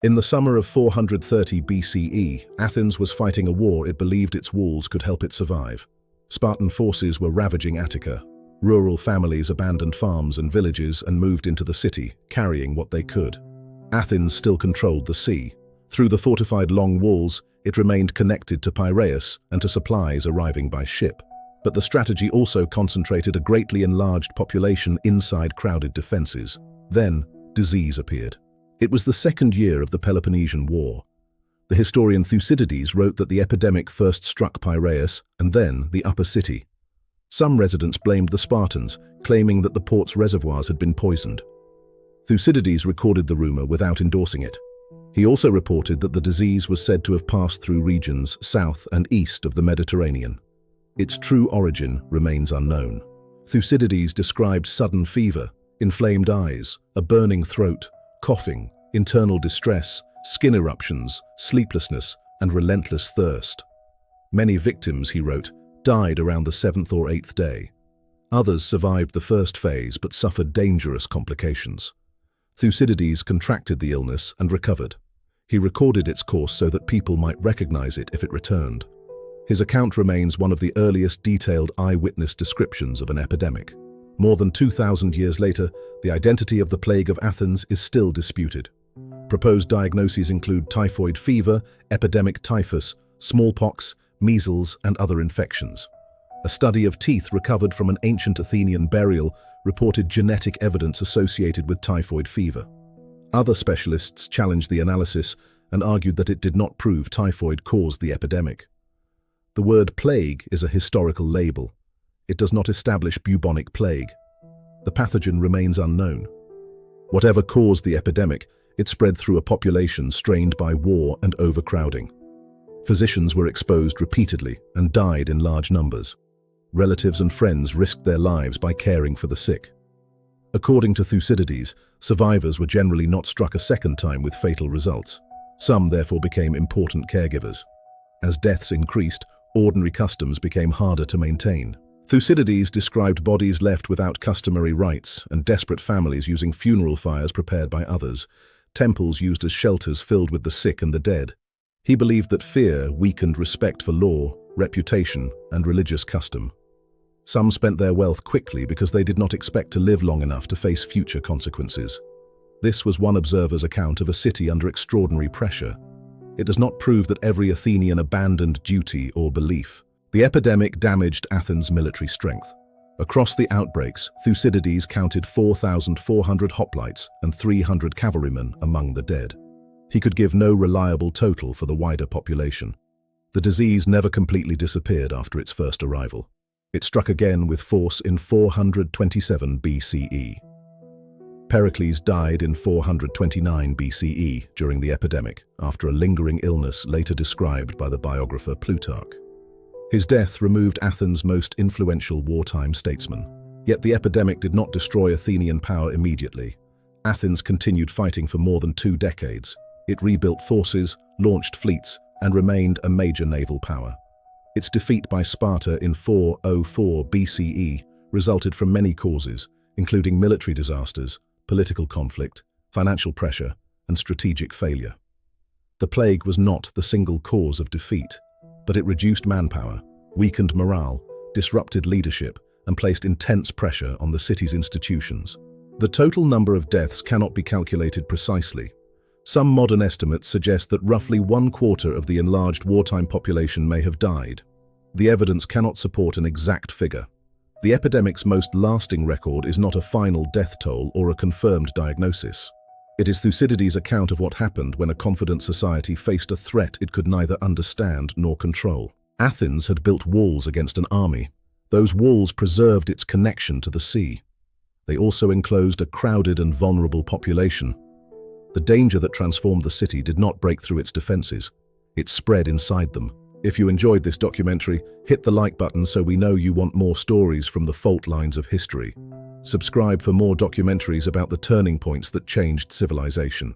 In the summer of 430 BCE, Athens was fighting a war it believed its walls could help it survive. Spartan forces were ravaging Attica. Rural families abandoned farms and villages and moved into the city, carrying what they could. Athens still controlled the sea. Through the fortified Long Walls, it remained connected to Piraeus and to supplies arriving by ship. But the strategy also concentrated a greatly enlarged population inside crowded defenses. Then, disease appeared. It was the second year of the Peloponnesian War. The historian Thucydides wrote that the epidemic first struck Piraeus and then the upper city. Some residents blamed the Spartans, claiming that the port's reservoirs had been poisoned. Thucydides recorded the rumor without endorsing it. He also reported that the disease was said to have passed through regions south and east of the Mediterranean. Its true origin remains unknown. Thucydides described sudden fever, inflamed eyes, a burning throat, coughing, internal distress, skin eruptions, sleeplessness, and relentless thirst. Many victims, he wrote, died around the 7th or 8th day. Others survived the first phase but suffered dangerous complications. Thucydides contracted the illness and recovered. He recorded its course so that people might recognize it if it returned. His account remains one of the earliest detailed eyewitness descriptions of an epidemic. More than 2,000 years later, the identity of the Plague of Athens is still disputed. Proposed diagnoses include typhoid fever, epidemic typhus, smallpox, measles, and other infections. A study of teeth recovered from an ancient Athenian burial reported genetic evidence associated with typhoid fever. Other specialists challenged the analysis and argued that it did not prove typhoid caused the epidemic. The word plague is a historical label. It does not establish bubonic plague. The pathogen remains unknown. Whatever caused the epidemic, it spread through a population strained by war and overcrowding. Physicians were exposed repeatedly and died in large numbers. Relatives and friends risked their lives by caring for the sick. According to Thucydides, survivors were generally not struck a second time with fatal results. Some therefore became important caregivers. As deaths increased, ordinary customs became harder to maintain. Thucydides described bodies left without customary rites and desperate families using funeral fires prepared by others, temples used as shelters filled with the sick and the dead. He believed that fear weakened respect for law, reputation, and religious custom. Some spent their wealth quickly because they did not expect to live long enough to face future consequences. This was one observer's account of a city under extraordinary pressure. It does not prove that every Athenian abandoned duty or belief. The epidemic damaged Athens' military strength. Across the outbreaks, Thucydides counted 4,400 hoplites and 300 cavalrymen among the dead. He could give no reliable total for the wider population. The disease never completely disappeared after its first arrival. It struck again with force in 427 BCE. Pericles died in 429 BCE during the epidemic, after a lingering illness later described by the biographer Plutarch. His death removed Athens' most influential wartime statesman. Yet the epidemic did not destroy Athenian power immediately. Athens continued fighting for more than 2 decades. It rebuilt forces, launched fleets, and remained a major naval power. Its defeat by Sparta in 404 BCE resulted from many causes, including military disasters, political conflict, financial pressure, and strategic failure. The plague was not the single cause of defeat, but it reduced manpower, weakened morale, disrupted leadership, and placed intense pressure on the city's institutions. The total number of deaths cannot be calculated precisely. Some modern estimates suggest that roughly 1/4 of the enlarged wartime population may have died. The evidence cannot support an exact figure. The epidemic's most lasting record is not a final death toll or a confirmed diagnosis. It is Thucydides' account of what happened when a confident society faced a threat it could neither understand nor control. Athens had built walls against an army. Those walls preserved its connection to the sea. They also enclosed a crowded and vulnerable population. The danger that transformed the city did not break through its defenses. It spread inside them. If you enjoyed this documentary, hit the like button so we know you want more stories from the fault lines of history. Subscribe for more documentaries about the turning points that changed civilization.